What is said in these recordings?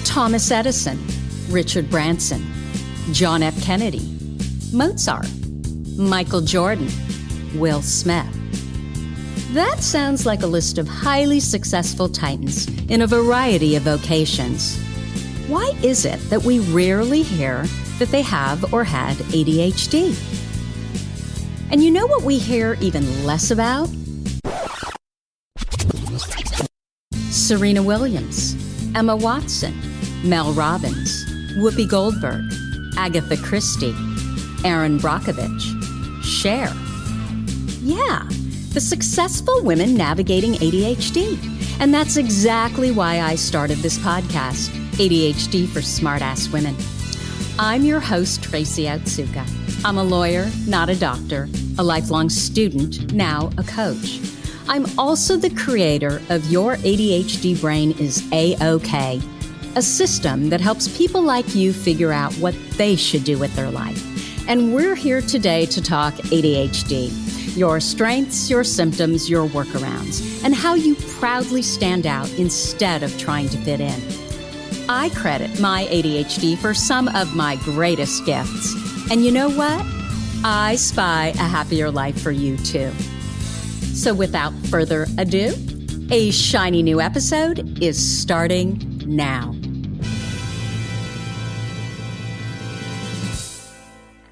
Thomas Edison, Richard Branson, John F. Kennedy, Mozart, Michael Jordan, Will Smith. That sounds like a list of highly successful titans in a variety of vocations. Why is it that we rarely hear that they have or had ADHD? And you know what we hear even less about? Serena Williams, Emma Watson, Mel Robbins, Whoopi Goldberg, Agatha Christie, Erin Brockovich, Cher. Yeah, the successful women navigating ADHD. And that's exactly why I started this podcast, ADHD for Smartass Women. I'm your host, Tracy Otsuka. I'm a lawyer, not a doctor, a lifelong student, now a coach. I'm also the creator of Your ADHD Brain is A-OK, a system that helps people like you figure out what they should do with their life. And we're here today to talk ADHD, your strengths, your symptoms, your workarounds, and how you proudly stand out instead of trying to fit in. I credit my ADHD for some of my greatest gifts. And you know what? I spy a happier life for you too. So without further ado, a shiny new episode is starting now.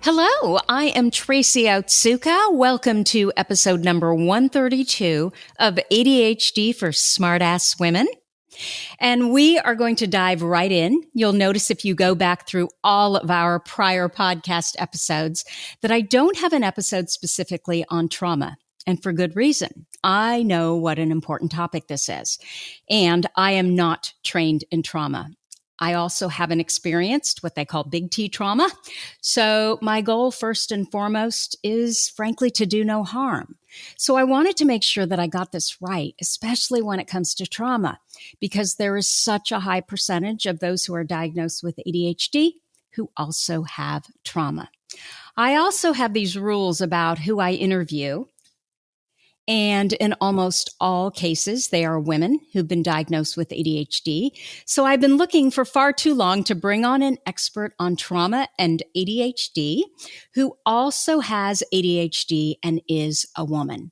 Hello, I am Tracy Otsuka. Welcome to episode number 132 of ADHD for Smartass Women. And we are going to dive right in. You'll notice if you go back through all of our prior podcast episodes that I don't have an episode specifically on trauma. And for good reason. I know what an important topic this is. And I am not trained in trauma. I also haven't experienced what they call big T trauma. So my goal first and foremost is frankly to do no harm. So I wanted to make sure that I got this right, especially when it comes to trauma, because there is such a high percentage of those who are diagnosed with ADHD who also have trauma. I also have these rules about who I interview. And in almost all cases, they are women who've been diagnosed with ADHD. So I've been looking for far too long to bring on an expert on trauma and ADHD who also has ADHD and is a woman.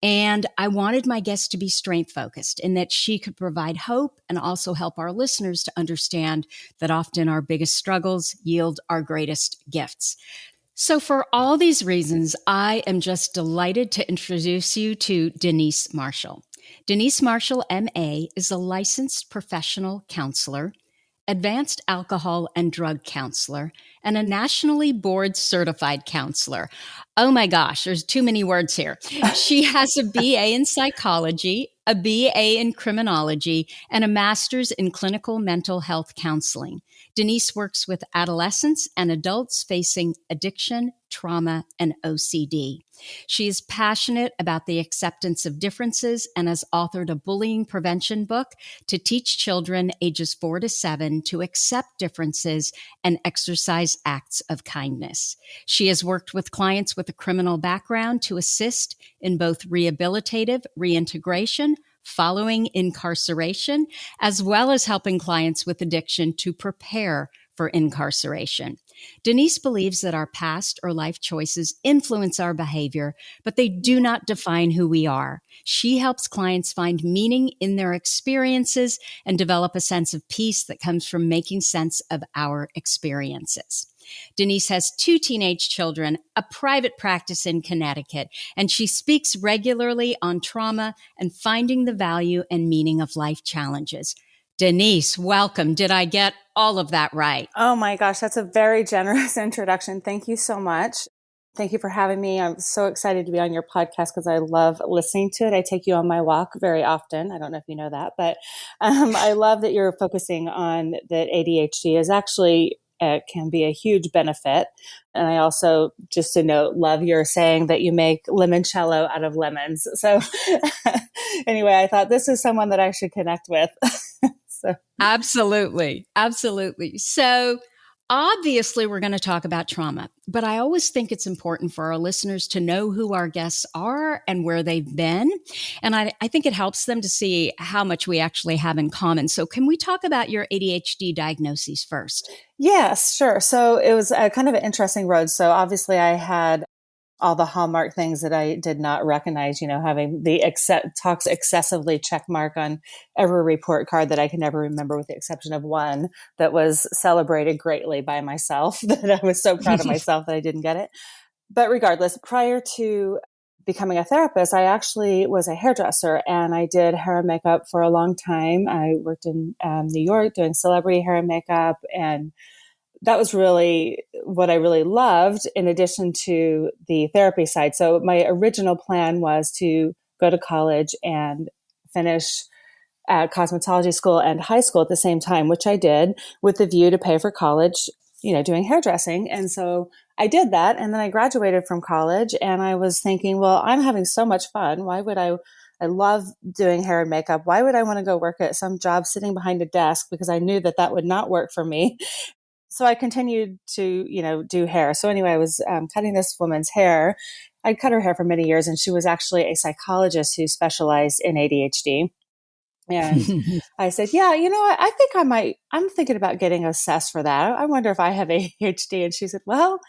And I wanted my guest to be strength focused in that she could provide hope and also help our listeners to understand that often our biggest struggles yield our greatest gifts. So for all these reasons, I am just delighted to introduce you to Denese Marshall. Denese Marshall, MA, is a licensed professional counselor, advanced alcohol and drug counselor, and a nationally board certified counselor. Oh my gosh, there's too many words here. She has a BA in psychology, a BA in criminology, and a master's in clinical mental health counseling. Denese works with adolescents and adults facing addiction, trauma, and OCD. She is passionate about the acceptance of differences and has authored a bullying prevention book to teach children ages 4 to 7 to accept differences and exercise acts of kindness. She has worked with clients with a criminal background to assist in both rehabilitative reintegration following incarceration, as well as helping clients with addiction to prepare for incarceration. Denese believes that our past or life choices influence our behavior, but they do not define who we are. She helps clients find meaning in their experiences and develop a sense of peace that comes from making sense of our experiences. Denese has 2 teenage children, a private practice in Connecticut, and she speaks regularly on trauma and finding the value and meaning of life challenges. Denese, welcome. Did I get all of that right? Oh my gosh, that's a very generous introduction. Thank you so much. Thank you for having me. I'm so excited to be on your podcast because I love listening to it. I take you on my walk very often. I don't know if you know that, but I love that you're focusing on that ADHD is actually can be a huge benefit. And I also, just to note, love your saying that you make limoncello out of lemons. So anyway, I thought this is someone that I should connect with. Absolutely. Absolutely. So Obviously, we're going to talk about trauma, but I always think it's important for our listeners to know who our guests are and where they've been. And I think it helps them to see how much we actually have in common. So, can we talk about your ADHD diagnoses first? Yes, sure. So it was a kind of an interesting road. So obviously I had all the hallmark things that I did not recognize, having the talks excessively check mark on every report card that I can never remember, with the exception of one that was celebrated greatly by myself, that I was so proud of myself that I didn't get it. But regardless, prior to becoming a therapist, I actually was a hairdresser, and I did hair and makeup for a long time. I worked in New York doing celebrity hair and makeup, and that was really what I really loved, in addition to the therapy side. So my original plan was to go to college and finish at cosmetology school and high school at the same time, which I did, with the view to pay for college, doing hairdressing. And so I did that. And then I graduated from college, and I was thinking, well, I'm having so much fun. Why would I love doing hair and makeup. Why would I want to go work at some job sitting behind a desk? Because I knew that would not work for me. So I continued to, do hair. So anyway, I was cutting this woman's hair. I'd cut her hair for many years, and she was actually a psychologist who specialized in ADHD. And I said, yeah, I think I'm thinking about getting assessed for that. I wonder if I have ADHD. And she said, well,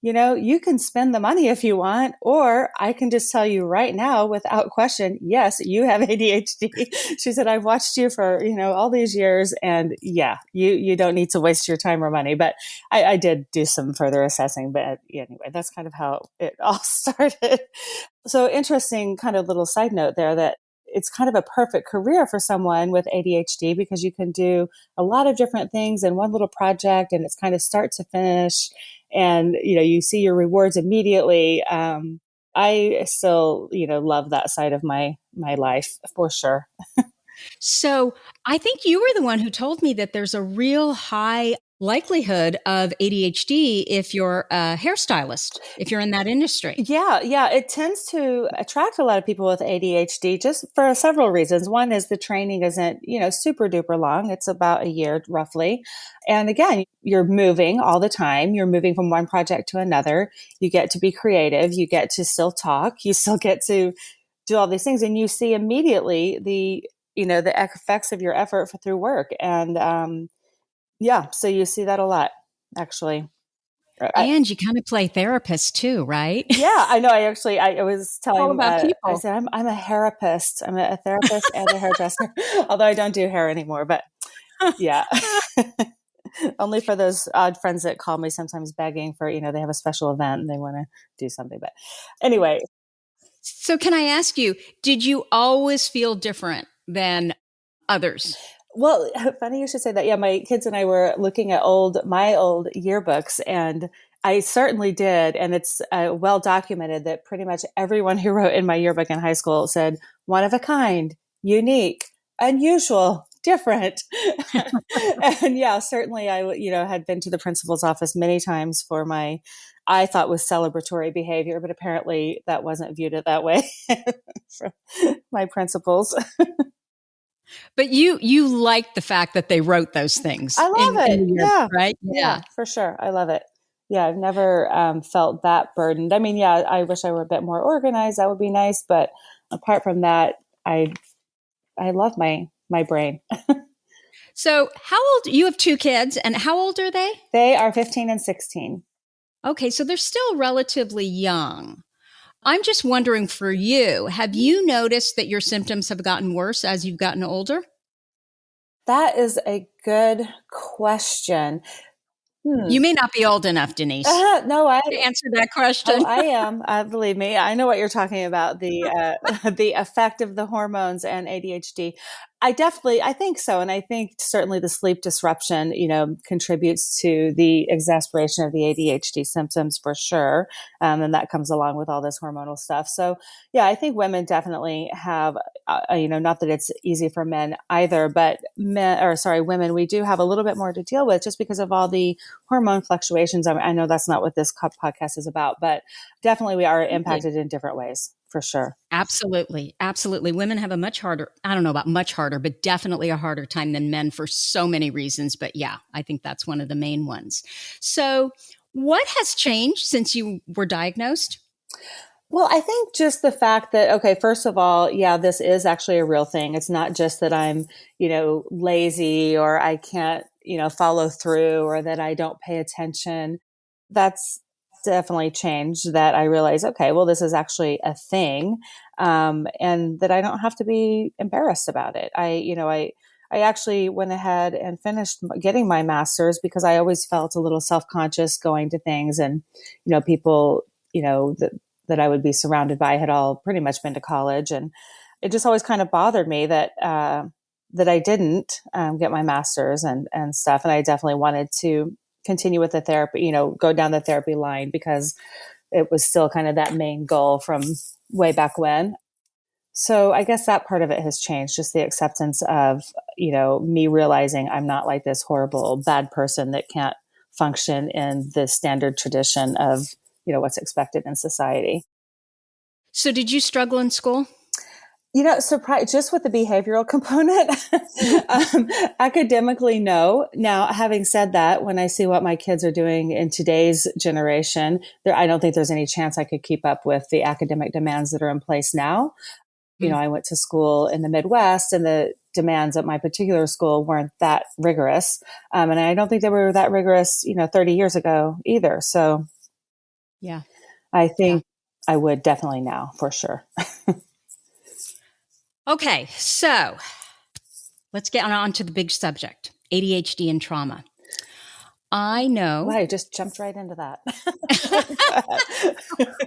you can spend the money if you want, or I can just tell you right now without question, yes, you have ADHD. She said, I've watched you for, all these years, and yeah, you don't need to waste your time or money. But I did do some further assessing, but anyway, that's kind of how it all started. So interesting kind of little side note there, that it's kind of a perfect career for someone with ADHD, because you can do a lot of different things in one little project, and it's kind of start to finish, and you see your rewards immediately. I still love that side of my life for sure. So I think you were the one who told me that there's a real high likelihood of ADHD if you're a hairstylist, if you're in that industry. Yeah. It tends to attract a lot of people with ADHD, just for several reasons. One is the training isn't, super duper long. It's about a year roughly. And again, you're moving all the time. You're moving from one project to another. You get to be creative. You get to still talk. You still get to do all these things. And you see immediately the effects of your effort through work. And, so you see that a lot, actually. And you kind of play therapist too, right? Yeah, I know. I was telling, All about people. I said, I'm a therapist. I'm a therapist and a hairdresser, although I don't do hair anymore, but yeah. Only for those odd friends that call me sometimes begging for, they have a special event and they want to do something. But anyway. So can I ask you, did you always feel different than others? Well, funny you should say that. Yeah, my kids and I were looking at my old yearbooks, and I certainly did. And it's well documented that pretty much everyone who wrote in my yearbook in high school said, one of a kind, unique, unusual, different. And yeah, certainly I, had been to the principal's office many times for I thought was celebratory behavior, but apparently that wasn't viewed that way from my principals. But you like the fact that they wrote those things. I love it. Yeah. Right? Yeah, for sure. I love it. Yeah, I've never felt that burdened. I mean, yeah, I wish I were a bit more organized. That would be nice. But apart from that, I love my brain. So how old, you have two kids, and how old are they? They are 15 and 16. Okay, so they're still relatively young. I'm just wondering, for you, have you noticed that your symptoms have gotten worse as you've gotten older? That is a good question. You may not be old enough, Denese, to answer that question. Oh, I am. Believe me, I know what you're talking about, the the effect of the hormones and ADHD. I think so. And I think certainly the sleep disruption, contributes to the exacerbation of the ADHD symptoms for sure. And that comes along with all this hormonal stuff. So yeah, I think women definitely have, not that it's easy for men either, but women, we do have a little bit more to deal with just because of all the hormone fluctuations. I know that's not what this podcast is about, but definitely we are impacted in different ways for sure. Absolutely. Absolutely. Women have a much harder, I don't know about much harder, but definitely a harder time than men for so many reasons. But yeah, I think that's one of the main ones. So, what has changed since you were diagnosed? Well, I think just the fact that, okay, first of all, yeah, this is actually a real thing. It's not just that I'm, lazy or I can't, follow through or that I don't pay attention. That's definitely changed that I realize, okay, well, this is actually a thing. And that I don't have to be embarrassed about it. I actually went ahead and finished getting my master's because I always felt a little self-conscious going to things and, people, that I would be surrounded by had all pretty much been to college. And it just always kind of bothered me that, that I didn't get my master's and stuff. And I definitely wanted to continue with the therapy, go down the therapy line because it was still kind of that main goal from way back when. So I guess that part of it has changed, just the acceptance of, me realizing I'm not like this horrible, bad person that can't function in the standard tradition of, what's expected in society. So, did you struggle in school? Surprise, just with the behavioral component, academically, no. Now, having said that, when I see what my kids are doing in today's generation, I don't think there's any chance I could keep up with the academic demands that are in place now. I went to school in the Midwest and the demands at my particular school weren't that rigorous. And I don't think they were that rigorous, 30 years ago either. So yeah, I think I would definitely now for sure. Okay. So let's get on to the big subject, ADHD and trauma. I know. Well, I just jumped right into that.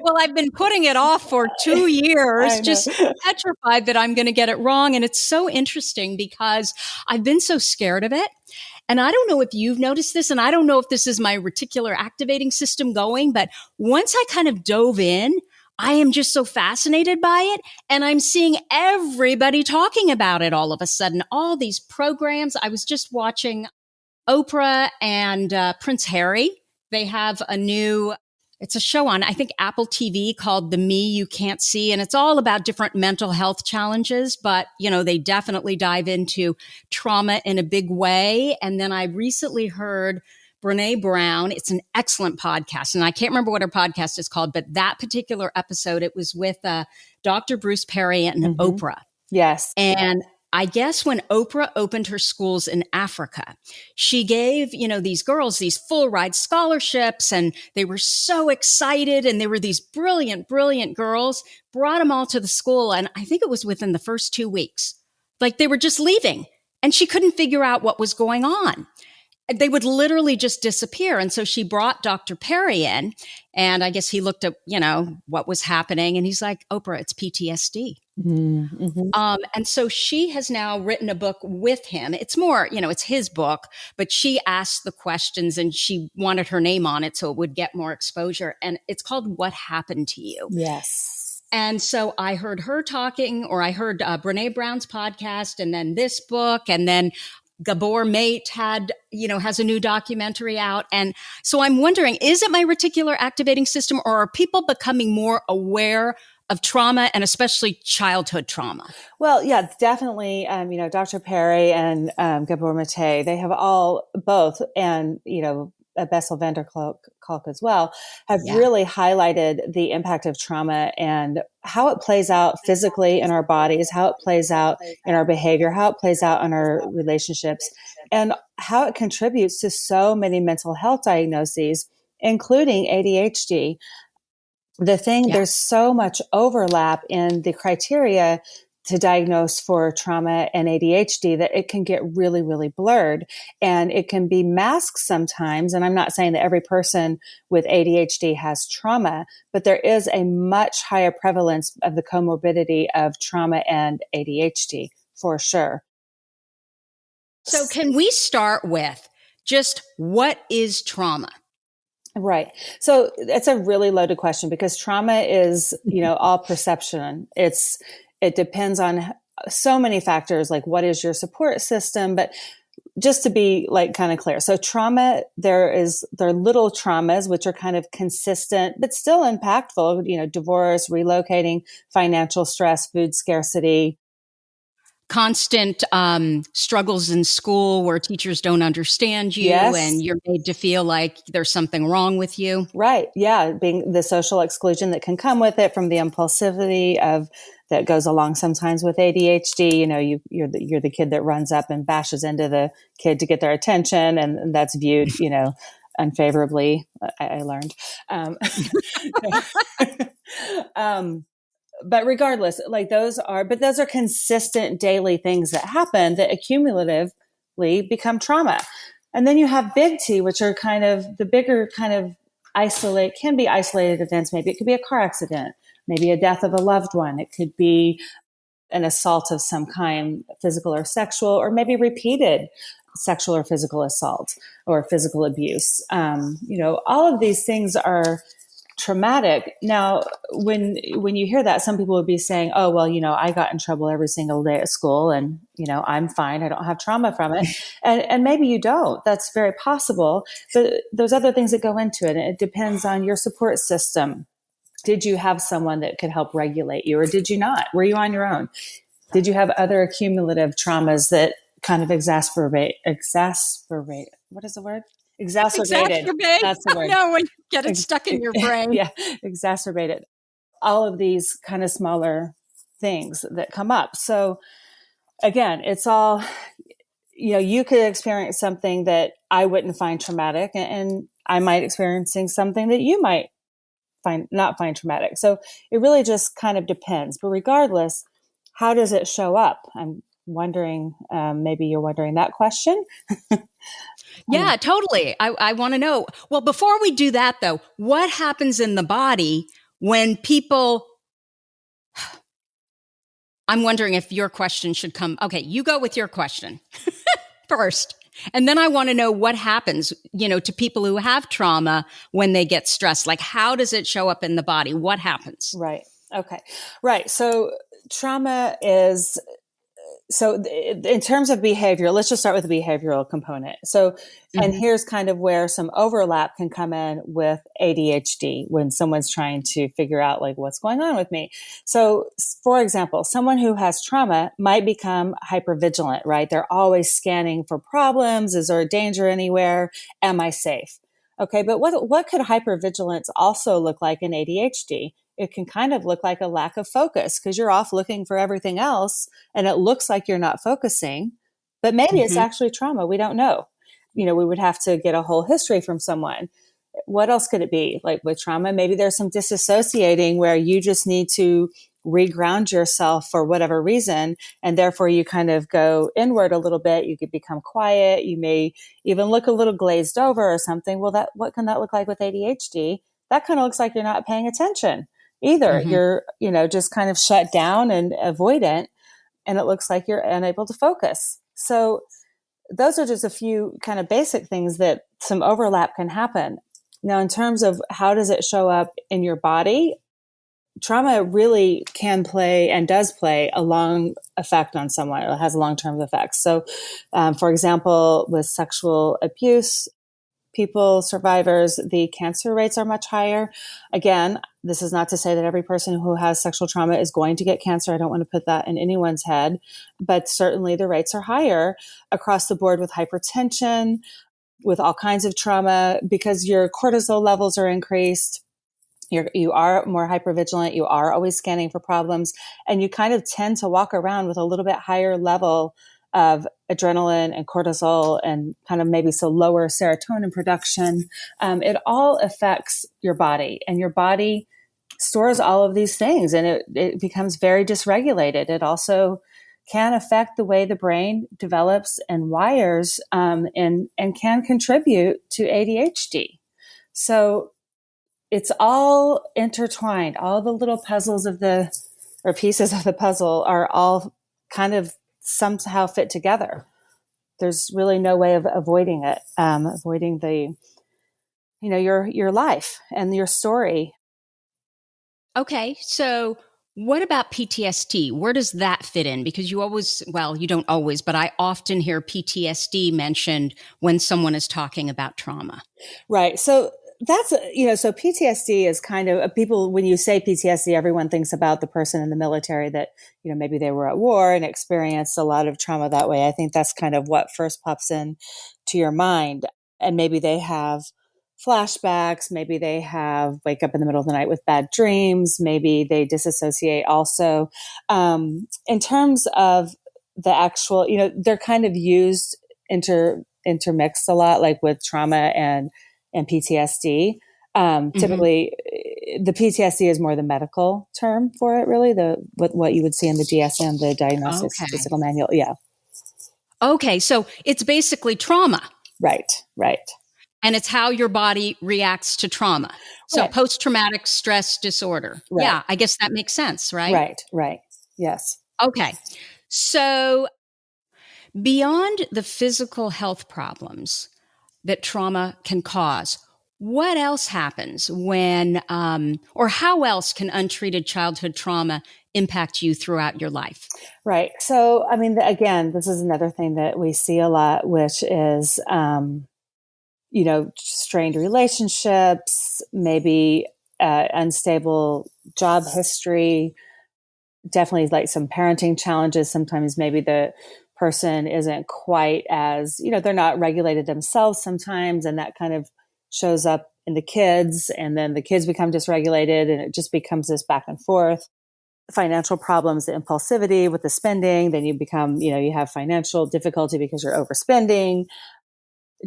Well, I've been putting it off for 2 years, just petrified that I'm going to get it wrong. And it's so interesting because I've been so scared of it. And I don't know if you've noticed this, and I don't know if this is my reticular activating system going, but once I kind of dove in, I am just so fascinated by it. And I'm seeing everybody talking about it all of a sudden, all these programs. I was just watching Oprah and Prince Harry. They have it's a show on, I think, Apple TV called The Me You Can't See. And it's all about different mental health challenges. But, they definitely dive into trauma in a big way. And then I recently heard Brene Brown. It's an excellent podcast. And I can't remember what her podcast is called, but that particular episode, it was with Dr. Bruce Perry and Oprah. Yes. And I guess when Oprah opened her schools in Africa, she gave, these girls these full ride scholarships and they were so excited. And they were these brilliant, brilliant girls, brought them all to the school. And I think it was within the first 2 weeks, like they were just leaving and she couldn't figure out what was going on. They would literally just disappear. And so she brought Dr. Perry in and I guess he looked at, what was happening. And he's like, Oprah, it's PTSD. Mm-hmm. And so she has now written a book with him. It's more, it's his book, but she asked the questions and she wanted her name on it so it would get more exposure. And it's called What Happened to You? Yes. And so I heard her talking, or I heard Brene Brown's podcast and then this book, and then Gabor Mate has a new documentary out. And so I'm wondering, is it my reticular activating system or are people becoming more aware of trauma and especially childhood trauma? Well, yeah, definitely. Dr. Perry and Gabor Mate, they have both, and, Bessel van der Kolk as well, have really highlighted the impact of trauma and how it plays out physically in our bodies, how it plays out in our behavior, how it plays out in our relationships, and how it contributes to so many mental health diagnoses, including ADHD. There's so much overlap in the criteria to diagnose for trauma and ADHD that it can get really, really blurred and it can be masked sometimes. And I'm not saying that every person with ADHD has trauma, but there is a much higher prevalence of the comorbidity of trauma and ADHD for sure. So can we start with just what is trauma? Right. So it's a really loaded question because trauma is, all perception. It depends on so many factors, like what is your support system? But just to be like kind of clear. So trauma, there are little traumas, which are kind of consistent, but still impactful, divorce, relocating, financial stress, food scarcity. Constant struggles in school where teachers don't understand you Yes. and you're made to feel like there's something wrong with you. Right. Yeah. Being the social exclusion that can come with it from the impulsivity that goes along sometimes with ADHD. You're the kid that runs up and bashes into the kid to get their attention, and that's viewed, unfavorably. I learned. But regardless, those are consistent daily things that happen that accumulatively become trauma. And then you have big T, which are kind of the bigger kind of can be isolated events. Maybe it could be a car accident, maybe a death of a loved one. It could be an assault of some kind, physical or sexual, or maybe repeated sexual or physical assault or physical abuse. All of these things are traumatic. Now, when you hear that, some people would be saying, oh, well, I got in trouble every single day at school and, I'm fine. I don't have trauma from it. And maybe you don't. That's very possible. But there's other things that go into it. And it depends on your support system. Did you have someone that could help regulate you, or did you not? Were you on your own? Did you have other accumulative traumas that kind of exacerbate? What is the word? Exacerbated. That's the word. No, when you get it stuck in your brain. Yeah, exacerbated. All of these kind of smaller things that come up. So again, it's all, you could experience something that I wouldn't find traumatic, and I might experiencing something that you might not find traumatic. So it really just kind of depends. But regardless, how does it show up? I'm wondering, maybe you're wondering that question. Yeah, totally. I want to know. Well, before we do that, though, what happens in the body when people... I'm wondering if your question should come. Okay, you go with your question first. And then I want to know what happens, to people who have trauma when they get stressed. Like, how does it show up in the body? What happens? Right. Okay. Right. So trauma is... So in terms of behavior, let's just start with the behavioral component. So, and here's kind of where some overlap can come in with ADHD when someone's trying to figure out what's going on with me. So for example, someone who has trauma might become hypervigilant, right? They're always scanning for problems. Is there a danger anywhere? Am I safe? Okay. But what could hypervigilance also look like in ADHD? It can kind of look like a lack of focus because you're off looking for everything else and it looks like you're not focusing, but maybe it's actually trauma. We don't know. We would have to get a whole history from someone. What else could it be? Like with trauma, maybe there's some disassociating where you just need to reground yourself for whatever reason. And therefore you kind of go inward a little bit. You could become quiet. You may even look a little glazed over or something. Well, what can that look like with ADHD? That kind of looks like you're not paying attention. Either you're, just kind of shut down and avoidant, and it looks like you're unable to focus. So those are just a few kind of basic things that some overlap can happen. Now, in terms of how does it show up in your body, trauma really can play and does play a long effect on someone. It has long-term effects. So, for example, with sexual abuse, survivors, the cancer rates are much higher. Again, this is not to say that every person who has sexual trauma is going to get cancer. I don't want to put that in anyone's head, but certainly the rates are higher across the board with hypertension, with all kinds of trauma, because your cortisol levels are increased. You are more hypervigilant. You are always scanning for problems, and you kind of tend to walk around with a little bit higher level of adrenaline and cortisol and kind of maybe lower serotonin production. It all affects your body, and your body stores all of these things, and it becomes very dysregulated. It also can affect the way the brain develops and wires, and can contribute to ADHD. So it's all intertwined. All the little pieces of the puzzle are all kind of somehow fit together. There's really no way of avoiding it, avoiding your life and your story. Okay. So What about PTSD? Where does that fit in? Because you always, well, you don't always, but I often hear PTSD mentioned when someone is talking about trauma. Right. So that's, so PTSD is kind of people, when you say PTSD, everyone thinks about the person in the military that, maybe they were at war and experienced a lot of trauma that way. I think that's kind of what first pops in to your mind. And maybe they have flashbacks. Maybe they have wake up in the middle of the night with bad dreams. Maybe they disassociate also. In terms of the actual, they're kind of used intermixed a lot, like with trauma and PTSD. Typically, the PTSD is more the medical term for it, really, what you would see in the DSM, the Diagnostic Okay. Statistical Manual. Yeah. Okay. So it's basically trauma. Right. Right. And it's how your body reacts to trauma. So Right. post-traumatic stress disorder. Right. Yeah, I guess that makes sense, right? Right. Right. Yes. Okay. So beyond the physical health problems that trauma can cause, what else happens when, or how else can untreated childhood trauma impact you throughout your life? Right. So, I mean, again, this is another thing that we see a lot, which is, strained relationships, maybe unstable job history, definitely like some parenting challenges. Sometimes maybe the person isn't quite as, they're not regulated themselves sometimes. And that kind of shows up in the kids. And then the kids become dysregulated and it just becomes this back and forth. Financial problems, the impulsivity with the spending, then you become, you have financial difficulty because you're overspending.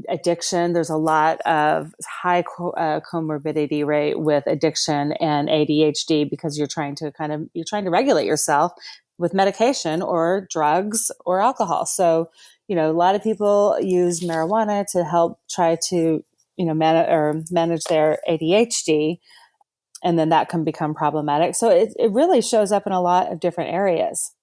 Addiction, there's a lot of high comorbidity rate with addiction and ADHD because you're trying to regulate yourself with medication or drugs or alcohol. So, a lot of people use marijuana to help try to, manage their ADHD, and then that can become problematic. So it really shows up in a lot of different areas.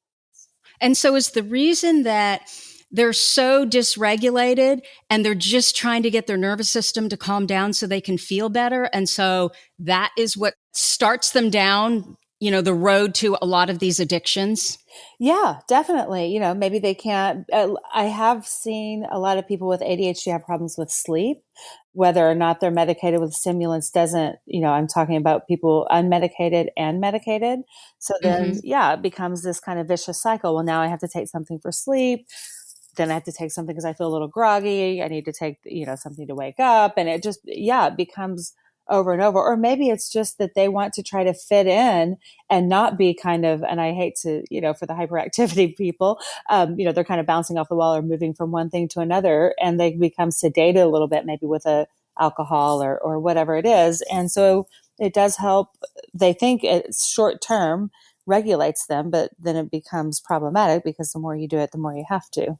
And so is the reason that they're so dysregulated and they're just trying to get their nervous system to calm down so they can feel better. And so that is what starts them down, the road to a lot of these addictions. Yeah, definitely. Maybe they can't. I have seen a lot of people with ADHD have problems with sleep, whether or not they're medicated with stimulants doesn't, I'm talking about people unmedicated and medicated. So then, it becomes this kind of vicious cycle. Well, now I have to take something for sleep. Then I have to take something because I feel a little groggy. I need to take, something to wake up. And it just, it becomes over and over. Or maybe it's just that they want to try to fit in and not be kind of, and I hate to, for the hyperactivity people, they're kind of bouncing off the wall or moving from one thing to another, and they become sedated a little bit, maybe with a alcohol or whatever it is. And so it does help. They think it's short term, regulates them, but then it becomes problematic because the more you do it, the more you have to,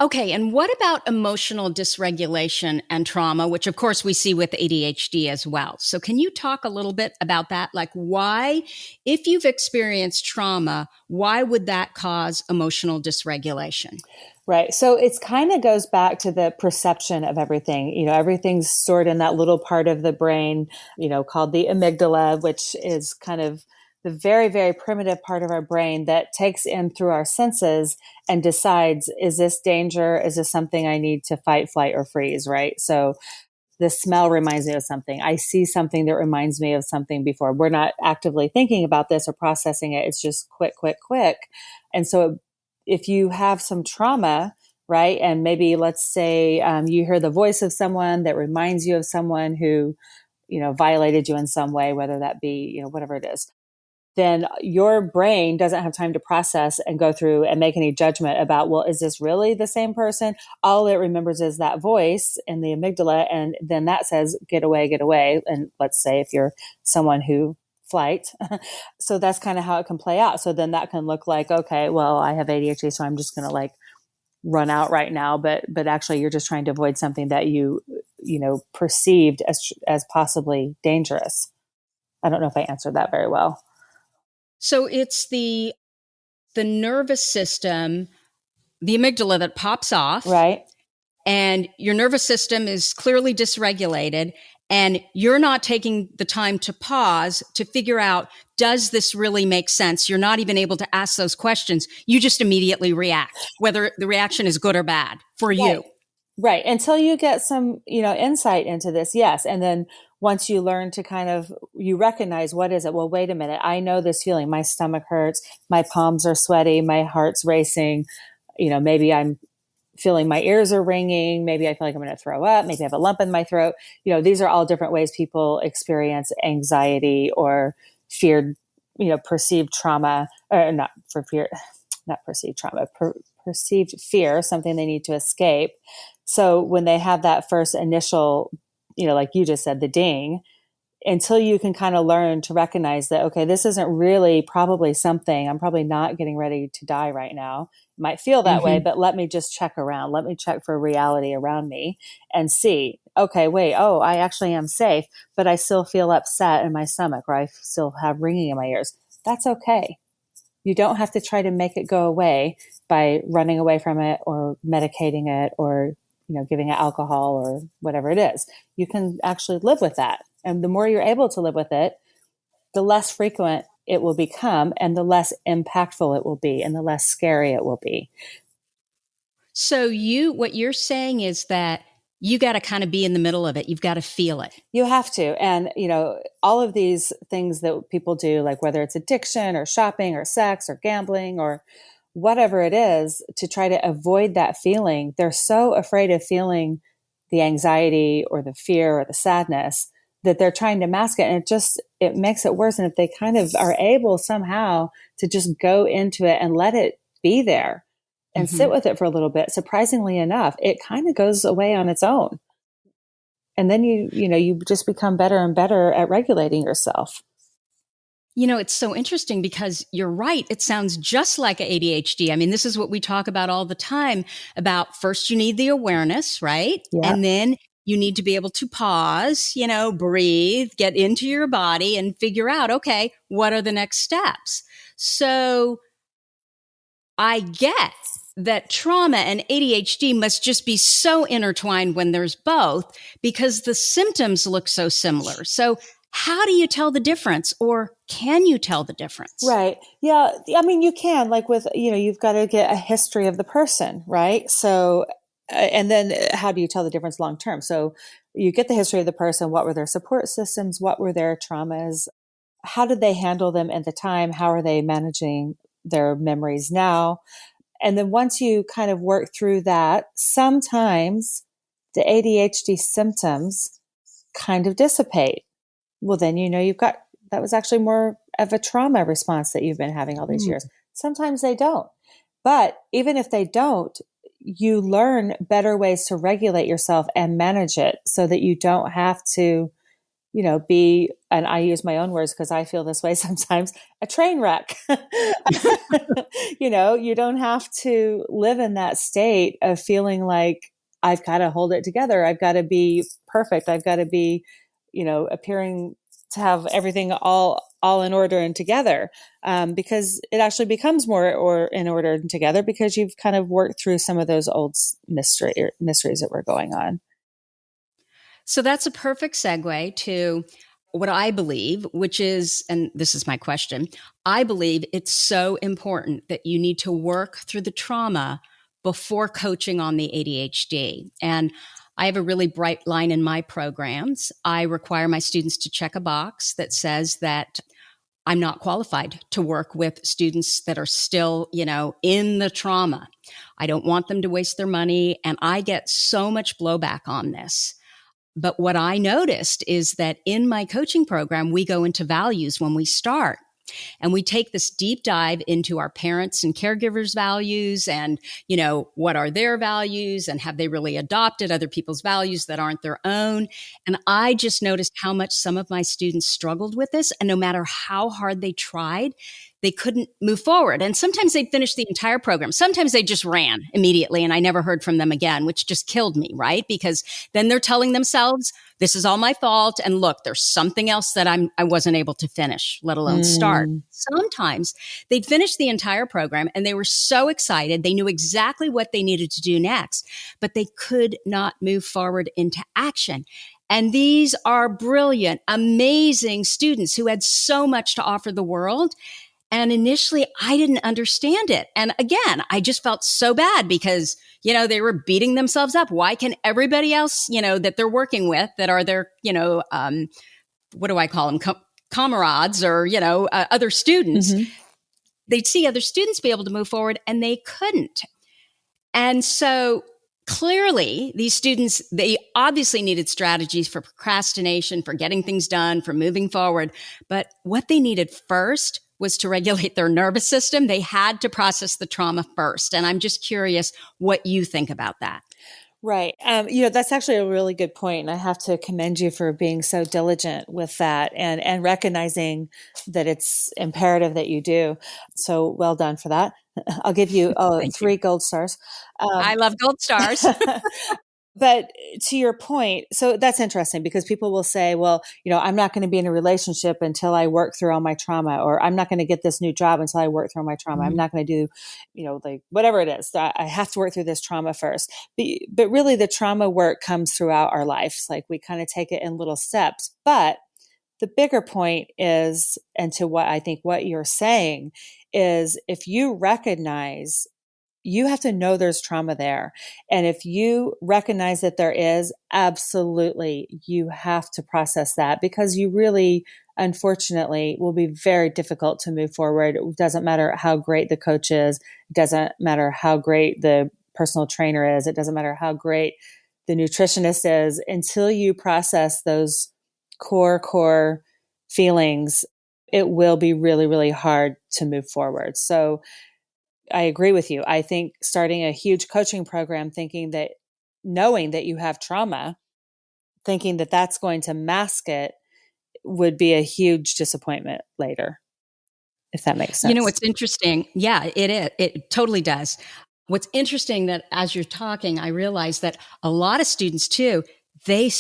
Okay. And what about emotional dysregulation and trauma, which of course we see with ADHD as well? So can you talk a little bit about that? Like why, if you've experienced trauma, why would that cause emotional dysregulation? Right. So it's kind of goes back to the perception of everything. Everything's stored in that little part of the brain, called the amygdala, which is kind of the very, very primitive part of our brain that takes in through our senses and decides, is this danger? Is this something I need to fight, flight, or freeze? Right. So the smell reminds me of something. I see something that reminds me of something before. We're not actively thinking about this or processing it. It's just quick, quick, quick. And so if you have some trauma, right, and maybe let's say you hear the voice of someone that reminds you of someone who, violated you in some way, whether that be, whatever it is, then your brain doesn't have time to process and go through and make any judgment about, well, is this really the same person? All it remembers is that voice in the amygdala. And then that says, get away, get away. And let's say if you're someone who flight. So that's kind of how it can play out. So then that can look like, okay, well, I have ADHD, so I'm just going to like run out right now. But actually you're just trying to avoid something that you perceived as possibly dangerous. I don't know if I answered that very well. So it's the nervous system, the amygdala that pops off. Right. And your nervous system is clearly dysregulated. and you're not taking the time to pause to figure out, does this really make sense? You're not even able to ask those questions. You just immediately react, whether the reaction is good or bad for you. Right. Until you get some, insight into this. Yes. And then once you learn to you recognize, what is it? Well, wait a minute. I know this feeling. My stomach hurts. My palms are sweaty. My heart's racing. Maybe I'm feeling my ears are ringing. Maybe I feel like I'm going to throw up. Maybe I have a lump in my throat. These are all different ways people experience anxiety or feared, perceived trauma, or not for fear, not perceived trauma, perceived fear, something they need to escape. So when they have that first initial, like you just said, the ding, until you can kind of learn to recognize that, okay, this isn't really probably something, I'm probably not getting ready to die right now. It might feel that way, but let me just check around. Let me check for reality around me and see, okay, wait, I actually am safe, but I still feel upset in my stomach, or I still have ringing in my ears. That's okay. You don't have to try to make it go away by running away from it or medicating it or, giving it alcohol or whatever it is. You can actually live with that. And the more you're able to live with it, the less frequent it will become and the less impactful it will be and the less scary it will be. So what you're saying is that you got to kind of be in the middle of it. You've got to feel it. You have to. And, all of these things that people do, like whether it's addiction or shopping or sex or gambling or whatever it is, to try to avoid that feeling, they're so afraid of feeling the anxiety or the fear or the sadness that they're trying to mask it. And it makes it worse. And if they kind of are able somehow to just go into it and let it be there and sit with it for a little bit, surprisingly enough, it kind of goes away on its own. And then you just become better and better at regulating yourself. It's so interesting because you're right. It sounds just like ADHD. I mean, this is what we talk about all the time about first you need the awareness, right? Yeah. And then you need to be able to pause, breathe, get into your body and figure out, okay, what are the next steps? So I get that trauma and ADHD must just be so intertwined when there's both because the symptoms look so similar. So how do you tell the difference, or can you tell the difference? Right. Yeah. I mean, you can, like with, you've got to get a history of the person, right? So, and then how do you tell the difference long term? So you get the history of the person. What were their support systems? What were their traumas? How did they handle them at the time? How are they managing their memories now? And then once you kind of work through that, sometimes the ADHD symptoms kind of dissipate. Well, then, that was actually more of a trauma response that you've been having all these years. Sometimes they don't. But even if they don't, you learn better ways to regulate yourself and manage it so that you don't have to, be, and I use my own words because I feel this way sometimes, a train wreck. You don't have to live in that state of feeling like I've got to hold it together. I've got to be perfect. I've got to be, appearing to have everything all in order and together, because it actually becomes more or in order and together because you've kind of worked through some of those old mysteries that were going on. So that's a perfect segue to what I believe, which is, and this is my question, I believe it's so important that you need to work through the trauma before coaching on the ADHD. And I have a really bright line in my programs. I require my students to check a box that says that I'm not qualified to work with students that are still, in the trauma. I don't want them to waste their money. And I get so much blowback on this. But what I noticed is that in my coaching program, we go into values when we start. And we take this deep dive into our parents and caregivers' values and, what are their values and have they really adopted other people's values that aren't their own? And I just noticed how much some of my students struggled with this. And no matter how hard they tried, they couldn't move forward. And sometimes they'd finish the entire program. Sometimes they just ran immediately and I never heard from them again, which just killed me, right? Because then they're telling themselves, this is all my fault. And look, there's something else that I wasn't able to finish, let alone start. Sometimes they'd finish the entire program and they were so excited. They knew exactly what they needed to do next, but they could not move forward into action. And these are brilliant, amazing students who had so much to offer the world. And initially I didn't understand it. And again, I just felt so bad because, they were beating themselves up. Why can everybody else, that they're working with that are their, what do I call them? Comrades or, other students. Mm-hmm. They'd see other students be able to move forward and they couldn't. And so clearly these students, they obviously needed strategies for procrastination, for getting things done, for moving forward. But what they needed first was to regulate their nervous system. They had to process the trauma first. And I'm just curious what you think about that. Right. That's actually a really good point. And I have to commend you for being so diligent with that and recognizing that it's imperative that you do. So well done for that. I'll give you 3 gold stars. I love gold stars. But to your point, so that's interesting because people will say, well, I'm not going to be in a relationship until I work through all my trauma, or I'm not going to get this new job until I work through my trauma. Mm-hmm. I'm not going to do, like whatever it is. I have to work through this trauma first. But really the trauma work comes throughout our lives. Like we kind of take it in little steps. But the bigger point is, and to what I think what you're saying is if you recognize you have to know there's trauma there. And if you recognize that there is, absolutely, you have to process that because you really, unfortunately, will be very difficult to move forward. It doesn't matter how great the coach is. It doesn't matter how great the personal trainer is. It doesn't matter how great the nutritionist is until you process those core feelings. It will be really, really hard to move forward. So I agree with you. I think starting a huge coaching program knowing that you have trauma, thinking that that's going to mask it would be a huge disappointment later, if that makes sense. What's interesting? Yeah, it is. It totally does. What's interesting that as you're talking, I realize that a lot of students too, they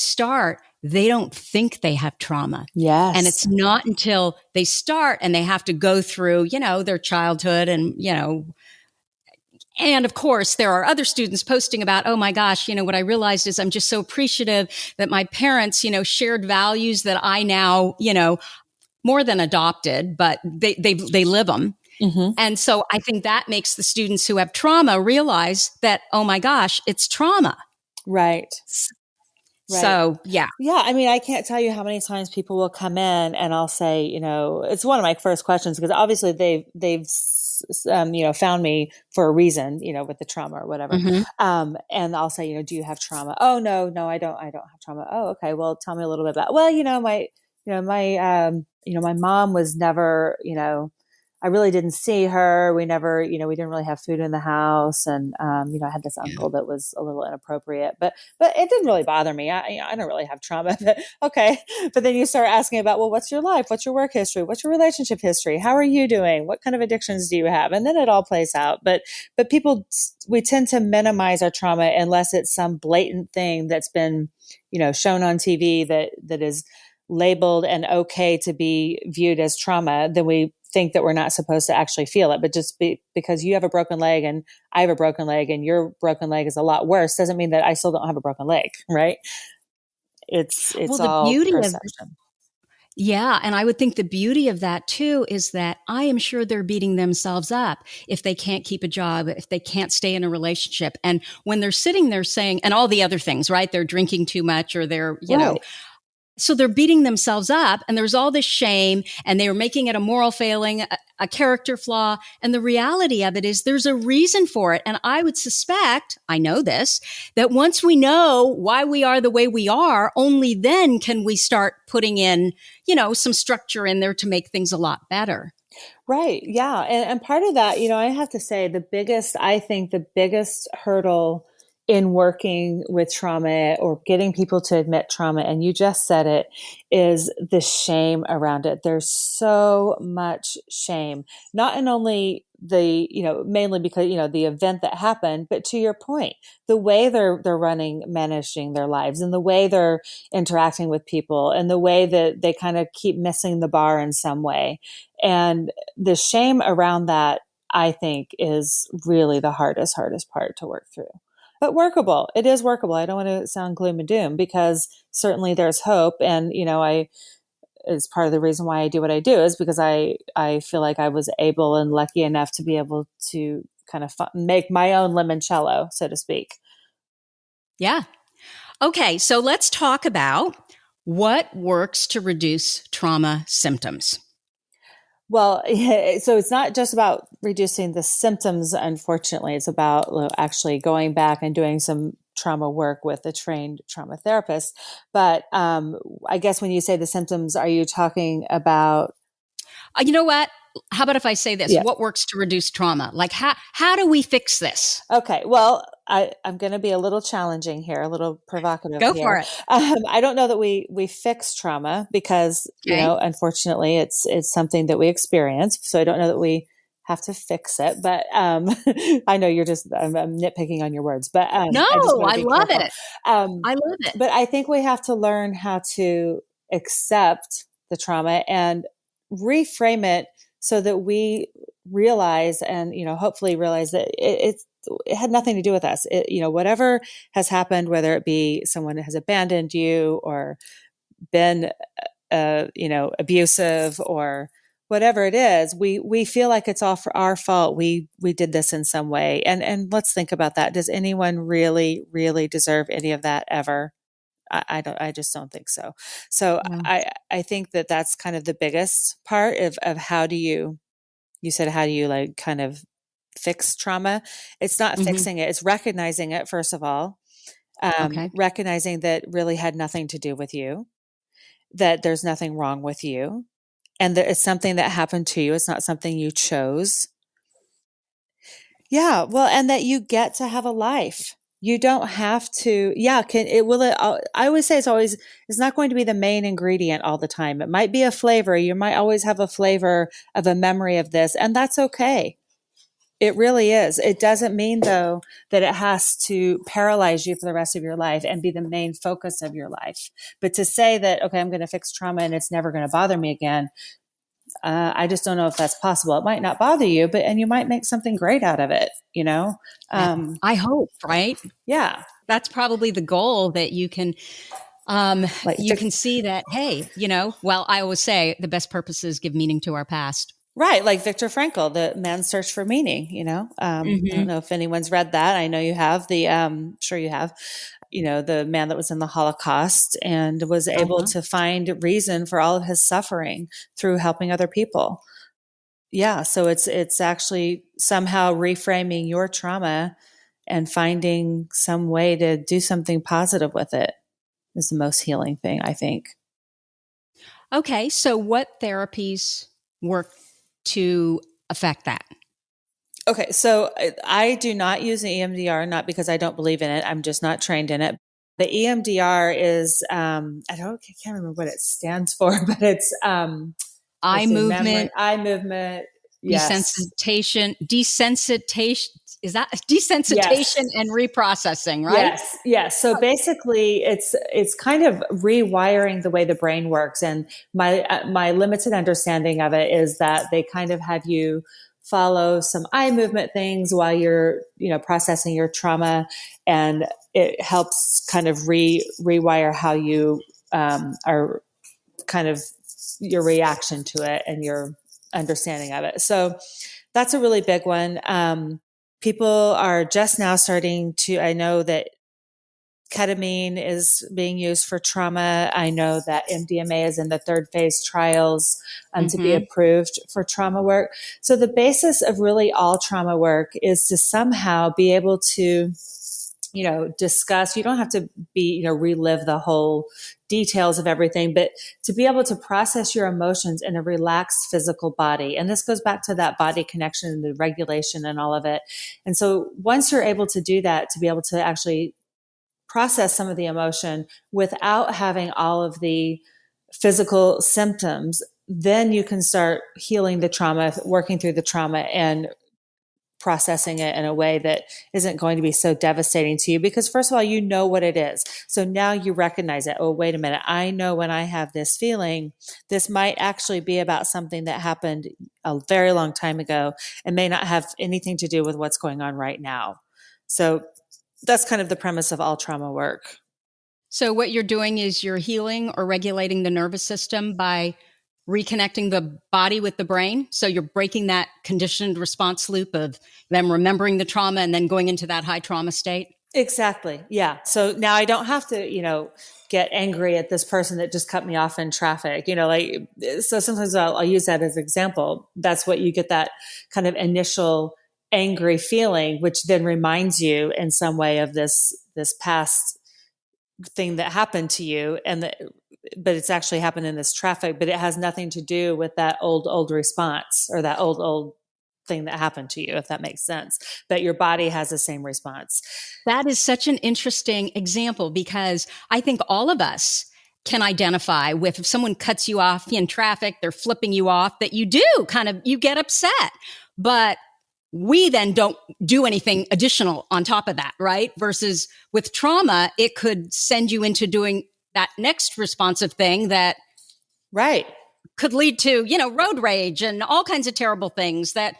don't think they have trauma. Yes. And it's not until they start and they have to go through, their childhood and of course, there are other students posting about, oh my gosh, what I realized is I'm just so appreciative that my parents, shared values that I now, more than adopted, but they live them. Mm-hmm. And so I think that makes the students who have trauma realize that, oh my gosh, it's trauma. Right. So, yeah. Yeah. I mean, I can't tell you how many times people will come in and I'll say, it's one of my first questions because obviously they've found me for a reason, with the trauma or whatever. Mm-hmm. And I'll say, do you have trauma? Oh, no, I don't have trauma. Oh, okay. Well, tell me a little bit about, well, my mom was never, I really didn't see her. We never, we didn't really have food in the house. And, I had this uncle that was a little inappropriate, but it didn't really bother me. I don't really have trauma, but okay. But then you start asking about, well, what's your life? What's your work history? What's your relationship history? How are you doing? What kind of addictions do you have? And then it all plays out. But people, we tend to minimize our trauma unless it's some blatant thing that's been, shown on TV that is labeled and okay to be viewed as trauma. Then we think that we're not supposed to actually feel it, but just because you have a broken leg and I have a broken leg and your broken leg is a lot worse doesn't mean that I still don't have a broken leg, right? It's the all beauty perception. Yeah. And I would think the beauty of that too is that I am sure they're beating themselves up if they can't keep a job, if they can't stay in a relationship. And when they're sitting there saying, and all the other things, right? They're drinking too much or they're, so they're beating themselves up and there's all this shame and they were making it a moral failing, a character flaw. And the reality of it is there's a reason for it. And I would suspect, I know this, that once we know why we are the way we are, only then can we start putting in, some structure in there to make things a lot better. Right. Yeah. And part of that, I have to say the biggest hurdle in working with trauma or getting people to admit trauma, and you just said it, is the shame around it. There's so much shame, not in only mainly because, the event that happened, but to your point, the way they're managing their lives and the way they're interacting with people and the way that they kind of keep missing the bar in some way. And the shame around that, I think, is really the hardest part to work through. but workable. It is workable. I don't want to sound gloom and doom, because certainly there's hope. And, I is part of the reason why I do what I do, is because I feel like I was able and lucky enough to be able to kind of make my own limoncello, so to speak. Yeah. Okay. So let's talk about what works to reduce trauma symptoms. Well, so it's not just about reducing the symptoms, unfortunately. It's about actually going back and doing some trauma work with a trained trauma therapist. But I guess when you say the symptoms, are you talking about? You know what? How about if I say this? Yeah. What works to reduce trauma? Like how do we fix this? Okay. Well, I'm going to be a little challenging here, a little provocative Go here. for it. I don't know that we fix trauma, because, Okay. unfortunately it's something that we experience. So I don't know that we have to fix it, but I know I'm nitpicking on your words, but No, I just want I to be love careful. it. I love it. But I think we have to learn how to accept the trauma and reframe it so that we realize, and, hopefully realize that it had nothing to do with us. Whatever has happened, whether it be someone has abandoned you or been, abusive, or whatever it is, we feel like it's all for our fault. We did this in some way. And let's think about that. Does anyone really, really deserve any of that ever? I just don't think so. So Yeah. I think that that's kind of the biggest part of how do you said, how do you like kind of fix trauma? It's not fixing it. It's recognizing it, first of all. Okay. Recognizing that really had nothing to do with you, that there's nothing wrong with you, and that it's something that happened to you. It's not something you chose. Yeah. Well, and that you get to have a life. You don't have to, I always say it's not going to be the main ingredient all the time. It might be a flavor. You might always have a flavor of a memory of this, and that's okay. It really is. It doesn't mean, though, that it has to paralyze you for the rest of your life and be the main focus of your life. But to say that, okay, I'm going to fix trauma and it's never going to bother me again, I just don't know if that's possible. It might not bother you, and you might make something great out of it, I hope, right? Yeah. That's probably the goal, that you can see that, hey, well, I always say the best purposes give meaning to our past. Right. Like Viktor Frankl, the man's search for meaning, I don't know if anyone's read that. I know you have sure you have, the man that was in the Holocaust and was able to find reason for all of his suffering through helping other people. Yeah. So it's actually somehow reframing your trauma and finding some way to do something positive with it is the most healing thing, I think. Okay. So what therapies work to affect that? Okay, so I do not use the EMDR, not because I don't believe in it. I'm just not trained in it. The EMDR is, I can't remember what it stands for, but it's eye movement, eye movement, yes, desensitization. Is that desensitization and reprocessing, right? Yes. So basically, it's kind of rewiring the way the brain works. And my limited understanding of it is that they kind of have you follow some eye movement things while you're processing your trauma, and it helps kind of rewire how you are kind of your reaction to it and your understanding of it. So that's a really big one. People are just now starting to, I know that ketamine is being used for trauma. I know that MDMA is in the third phase trials to be approved for trauma work. So the basis of really all trauma work is to somehow be able to, discuss. You don't have to relive the whole details of everything, but to be able to process your emotions in a relaxed physical body. And this goes back to that body connection and the regulation and all of it. And so once you're able to do that, to be able to actually process some of the emotion without having all of the physical symptoms, then you can start healing the trauma, working through the trauma, and processing it in a way that isn't going to be so devastating to you. Because first of all, you know what it is. So now you recognize it. Oh, wait a minute. I know when I have this feeling, this might actually be about something that happened a very long time ago and may not have anything to do with what's going on right now. So That's kind of the premise of all trauma work. So what you're doing is you're healing or regulating the nervous system by reconnecting the body with the brain. So you're breaking that conditioned response loop of them remembering the trauma and then going into that high trauma state. Exactly. Yeah. So now I don't have to, get angry at this person that just cut me off in traffic, so sometimes I'll use that as an example. That's what you get, that kind of initial angry feeling, which then reminds you in some way of this past thing that happened to you. But it's actually happened in this traffic, but it has nothing to do with that old response or that old thing that happened to you, if that makes sense. But your body has the same response. That is such an interesting example, because I think all of us can identify with, if someone cuts you off in traffic, they're flipping you off, that you do you get upset. But we then don't do anything additional on top of that, right? Versus with trauma, it could send you into doing that next responsive thing that right could lead to, road rage and all kinds of terrible things that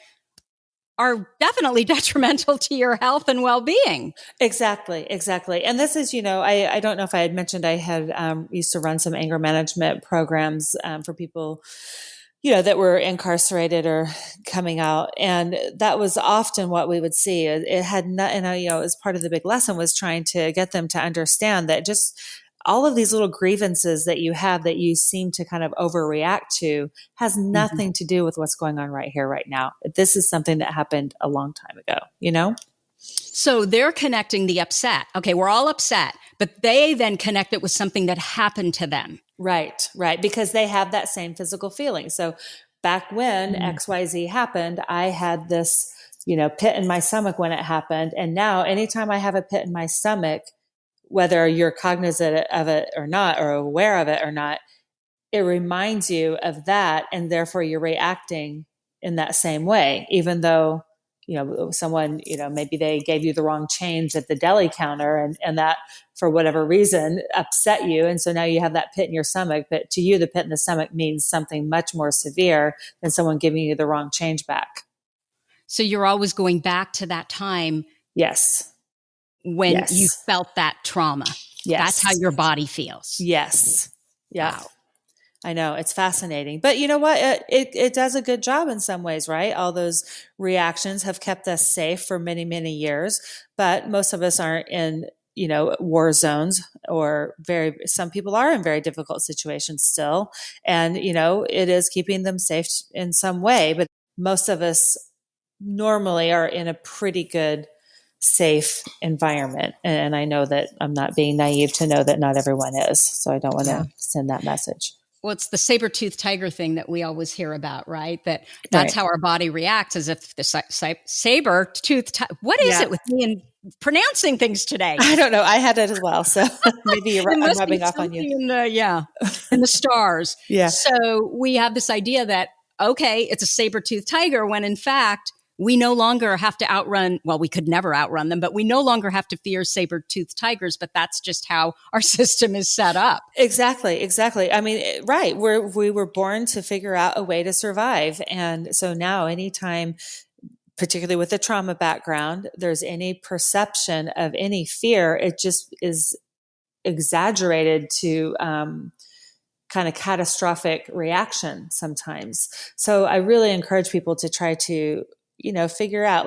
are definitely detrimental to your health and well-being. Exactly. And this is, I don't know if I had mentioned, I had used to run some anger management programs for people, that were incarcerated or coming out. And that was often what we would see. It had not, and it was part of the big lesson, was trying to get them to understand that just all of these little grievances that you have that you seem to kind of overreact to has nothing to do with what's going on right here, right now. This is something that happened a long time ago, So they're connecting the upset. Okay, we're all upset, but they then connect it with something that happened to them. Right. Because they have that same physical feeling. So back when XYZ happened, I had this, pit in my stomach when it happened. And now anytime I have a pit in my stomach, whether you're cognizant of it or not, or aware of it or not, it reminds you of that. And therefore you're reacting in that same way, even though, someone, maybe they gave you the wrong change at the deli counter and that for whatever reason upset you. And so now you have that pit in your stomach, but to you, the pit in the stomach means something much more severe than someone giving you the wrong change back. So you're always going back to that time. Yes. When you felt that trauma. Yes. That's how your body feels. Yes. Yeah. Wow. I know, it's fascinating, but you know what? It does a good job in some ways, right? All those reactions have kept us safe for many, many years, but most of us aren't in, war zones, or some people are in very difficult situations still. And, it is keeping them safe in some way, but most of us normally are in a pretty good, safe environment. And I know that I'm not being naive to know that not everyone is. So I don't want to send that message. Well, it's the saber-toothed tiger thing that we always hear about, right? That's how our body reacts, as if the saber-toothed tiger. What is it with me and pronouncing things today? I don't know. I had it as well. So maybe I'm rubbing off on you. In the stars. Yeah. So we have this idea that, okay, it's a saber-toothed tiger, when in fact, we no longer have to outrun, well, we could never outrun them, but we no longer have to fear saber-toothed tigers, but that's just how our system is set up. Exactly. I mean, right. We were born to figure out a way to survive. And so now anytime, particularly with a trauma background, there's any perception of any fear, it just is exaggerated to, kind of catastrophic reaction sometimes. So I really encourage people to try to, figure out,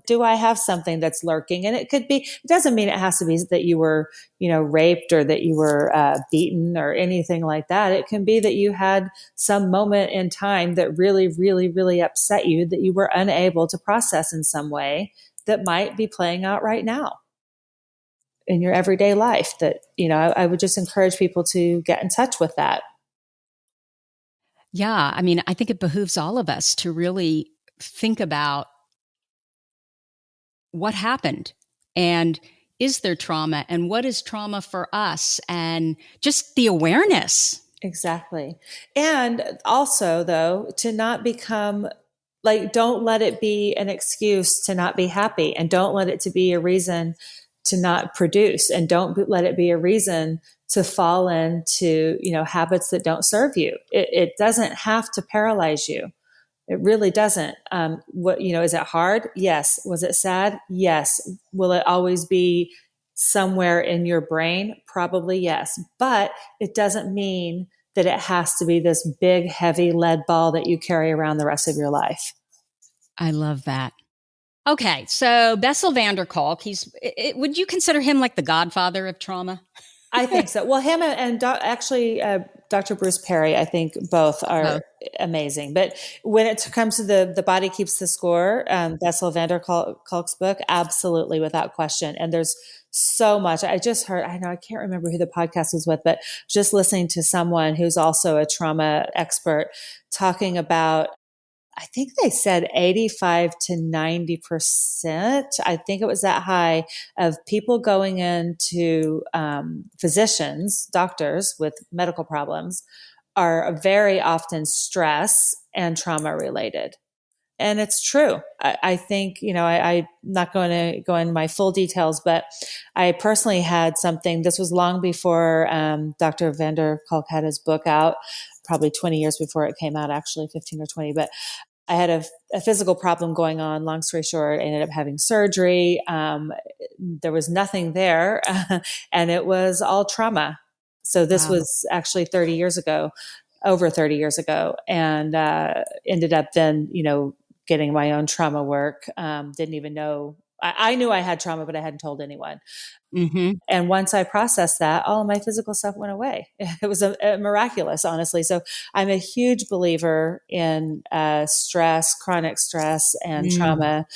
do I have something that's lurking? And it doesn't mean it has to be that you were, raped or that you were beaten or anything like that. It can be that you had some moment in time that really, really, really upset you, that you were unable to process in some way, that might be playing out right now in your everyday life. That, I would just encourage people to get in touch with that. Yeah. I mean, I think it behooves all of us to really think about what happened, and is there trauma, and what is trauma for us, and just the awareness. Exactly. And also, though, to not become don't let it be an excuse to not be happy, and don't let it to be a reason to not produce, and don't let it be a reason to fall into, habits that don't serve you. It doesn't have to paralyze you. It really doesn't. Is it hard? Yes. Was it sad? Yes. Will it always be somewhere in your brain? Probably yes. But it doesn't mean that it has to be this big, heavy lead ball that you carry around the rest of your life. I love that. Okay, so Bessel van der Kolk, would you consider him like the godfather of trauma? I think so. Well, him and Dr. Bruce Perry, I think both are amazing. But when it comes to the body keeps the score, Bessel van der Kolk's book, absolutely, without question. And there's so much. I just heard, I can't remember who the podcast was with, but just listening to someone who's also a trauma expert talking about, I think they said 85 to 90%. I think it was that high of people going into physicians, doctors with medical problems are very often stress and trauma related. And it's true. I think, I'm not going to go into my full details, but I personally had something, this was long before Dr. van der Kolk had his book out, probably 20 years before it came out, actually 15 or 20, but I had a physical problem going on. Long story short, I ended up having surgery. There was nothing there and it was all trauma. So this was actually 30 years ago, over 30 years ago, and ended up then, getting my own trauma work. Didn't even know, I knew I had trauma, but I hadn't told anyone. Mm-hmm. And once I processed that, all of my physical stuff went away. It was a miraculous, honestly. So I'm a huge believer in stress, chronic stress, and trauma.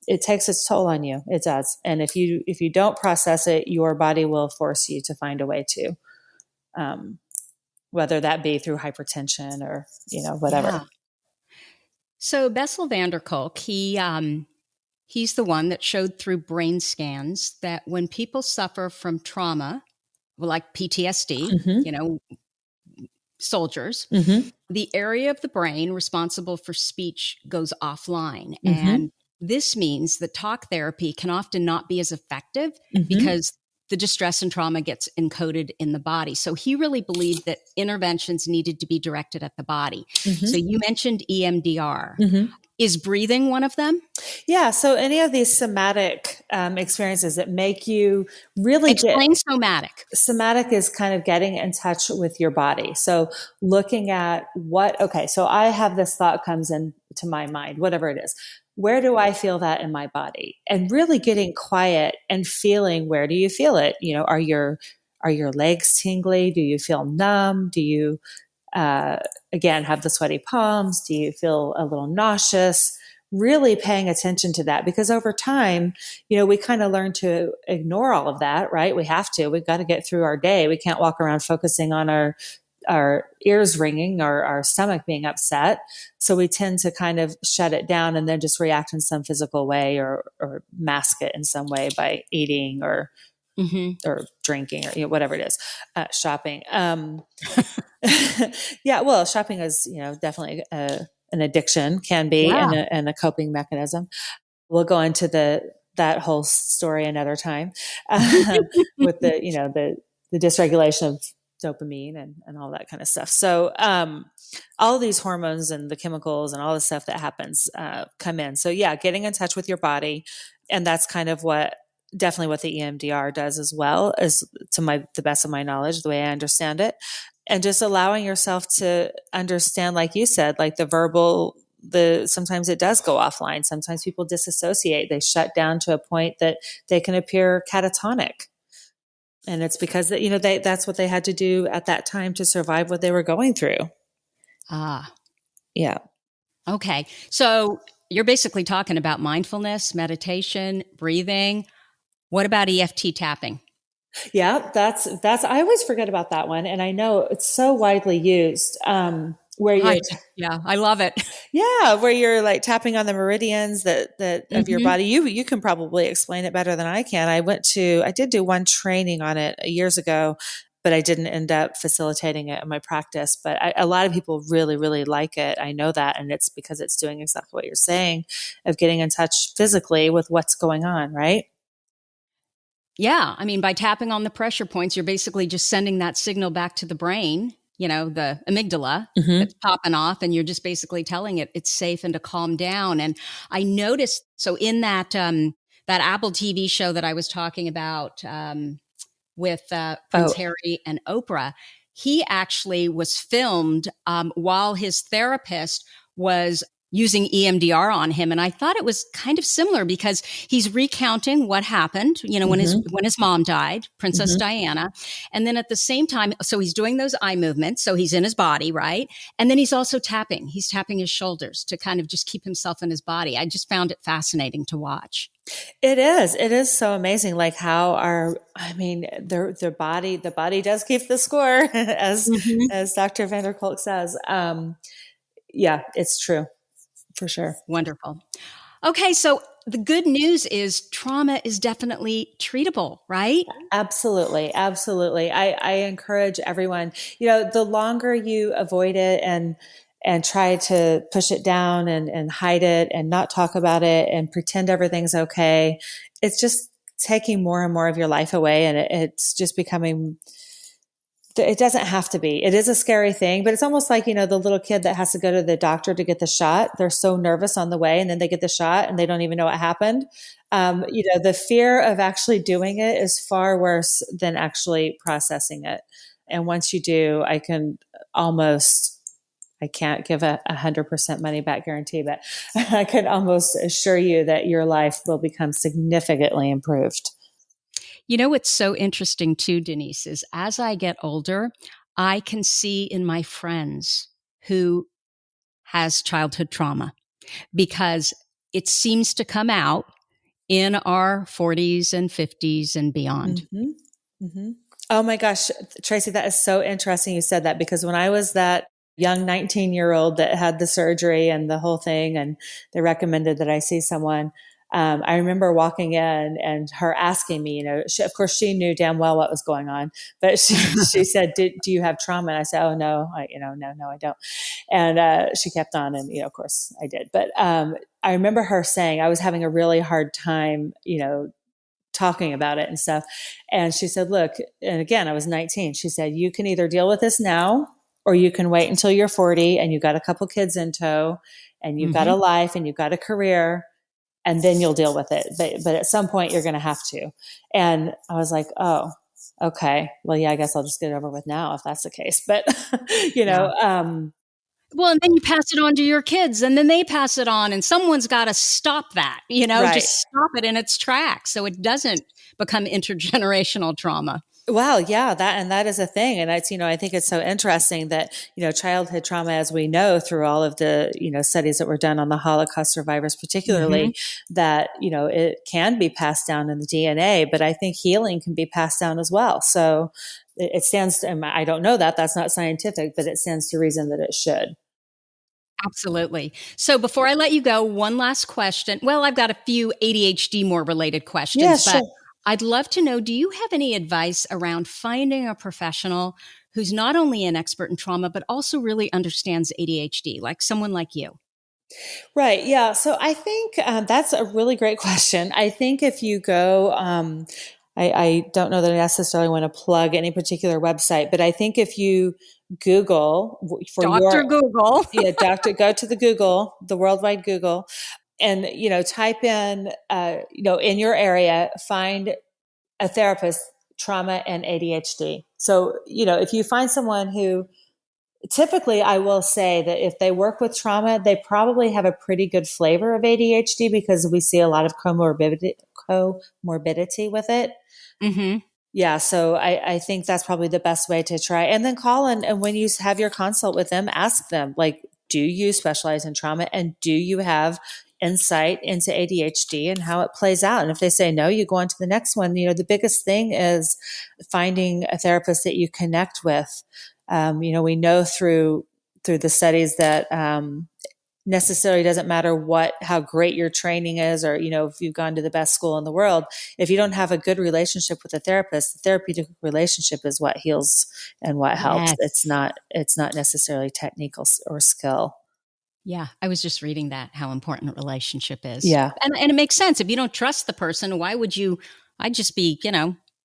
It takes its toll on you. It does. And if you don't process it, your body will force you to find a way to, whether that be through hypertension or whatever. Yeah. So Bessel van der Kolk, he's the one that showed through brain scans that when people suffer from trauma, like PTSD, soldiers, the area of the brain responsible for speech goes offline. And this means that talk therapy can often not be as effective because the distress and trauma gets encoded in the body. So he really believed that interventions needed to be directed at the body. So you mentioned EMDR. Is breathing one of them? Yeah. So any of these somatic experiences that make you really explain somatic. Somatic is kind of getting in touch with your body. So looking at so I have this thought comes into my mind, whatever it is. Where do I feel that in my body? And really getting quiet and feeling, where do you feel it? Are your legs tingly? Do you feel numb? Do you again, have the sweaty palms? Do you feel a little nauseous? Really paying attention to that, because over time, we kind of learn to ignore all of that, right? We have to. We've got to get through our day. We can't walk around focusing on our ears ringing or our stomach being upset. So we tend to kind of shut it down and then just react in some physical way or mask it in some way by eating or drinking or whatever it is, shopping. Yeah, well, shopping is definitely an addiction, can be, and a coping mechanism. We'll go into that whole story another time with the dysregulation of dopamine and all that kind of stuff. So all of these hormones and the chemicals and all the stuff that happens come in. So yeah, getting in touch with your body, and that's kind of definitely what the EMDR does as well, as the best of my knowledge, the way I understand it. And just allowing yourself to understand, like you said, like the verbal, sometimes it does go offline. Sometimes people disassociate. They shut down to a point that they can appear catatonic. And it's because that's what they had to do at that time to survive what they were going through. Yeah. Okay. So you're basically talking about mindfulness, meditation, breathing. What about EFT tapping? Yeah, that's I always forget about that one. And I know it's so widely used, where I love it. Yeah. Where you're like tapping on the meridians that of your body. You can probably explain it better than I can. I did do one training on it years ago, but I didn't end up facilitating it in my practice. But a lot of people really, really like it. I know that. And it's because it's doing exactly what you're saying, of getting in touch physically with what's going on, right? Yeah. I mean, by tapping on the pressure points, you're basically just sending that signal back to the brain, the amygdala that's popping off, and you're just basically telling it it's safe and to calm down. And I noticed, so in that Apple TV show that I was talking about, with Prince Harry and Oprah, he actually was filmed while his therapist was using EMDR on him. And I thought it was kind of similar because he's recounting what happened, when his mom died, Princess Diana. And then at the same time, so he's doing those eye movements. So he's in his body, right? And then he's also tapping. He's tapping his shoulders to kind of just keep himself in his body. I just found it fascinating to watch. It is so amazing, like how the body does keep the score, as Dr. Vanderkolk says. Yeah, it's true. For sure. Wonderful. Okay. So the good news is trauma is definitely treatable, right? Absolutely. Absolutely. I encourage everyone, the longer you avoid it and try to push it down and hide it and not talk about it and pretend everything's okay, it's just taking more and more of your life away. And it's just becoming, it doesn't have to be. It is a scary thing, but it's almost like, the little kid that has to go to the doctor to get the shot. They're so nervous on the way, and then they get the shot and they don't even know what happened. The fear of actually doing it is far worse than actually processing it. And once you do, I can't give a 100% money back guarantee, but I can almost assure you that your life will become significantly improved. What's so interesting too, Denise, is as I get older, I can see in my friends who has childhood trauma, because it seems to come out in our 40s and 50s and beyond. Oh my gosh, Tracy, that is so interesting you said that, because when I was that young 19-year-old that had the surgery and the whole thing, and they recommended that I see someone, I remember walking in and her asking me, of course she knew damn well what was going on, but she said, do you have trauma? And I said, oh no, no, I don't. And, she kept on, and, of course I did. But, I remember her saying I was having a really hard time, talking about it and stuff. And she said, look, and again, I was 19. She said, you can either deal with this now, or you can wait until you're 40 and you've got a couple kids in tow and you've got a life and you've got a career, and then you'll deal with it. But at some point you're going to have to. And I was like, oh, okay. Well, yeah, I guess I'll just get it over with now if that's the case. But, well, and then you pass it on to your kids, and then they pass it on, and someone's got to stop that, Right. Just stop it in its tracks so it doesn't become intergenerational trauma. Well, yeah, that is a thing. And it's, I think it's so interesting that, childhood trauma, as we know through all of the, studies that were done on the Holocaust survivors, particularly, that, it can be passed down in the DNA, but I think healing can be passed down as well. So it stands to, I don't know that's not scientific, but it stands to reason that it should. Absolutely. So before I let you go, one last question. Well, I've got a few ADHD more related questions, Yeah, sure. but I'd love to know, do you have any advice around finding a professional who's not only an expert in trauma, but also really understands ADHD, like someone like you? Right. Yeah. So I think that's a really great question. I think if you go, I don't know that I necessarily want to plug any particular website, but I think if you Google for Dr. Google, go to the worldwide Google, and, type in, in your area, find a therapist, trauma and ADHD. So, if you find someone who, typically I will say that if they work with trauma, they probably have a pretty good flavor of ADHD, because we see a lot of comorbidity with it. Mm-hmm. Yeah. So I think that's probably the best way to try. And then call in, and when you have your consult with them, ask them, like, do you specialize in trauma, and do you have insight into ADHD and how it plays out? And if they say no, you go on to the next one. The biggest thing is finding a therapist that you connect with. We know through the studies that necessarily doesn't matter how great your training is, or, if you've gone to the best school in the world, if you don't have a good relationship with a therapist, the therapeutic relationship is what heals and what helps. It's not necessarily technical or skill. Yeah. I was just reading that, how important a relationship is. Yeah. And it makes sense. If you don't trust the person, why would you, I'd just be,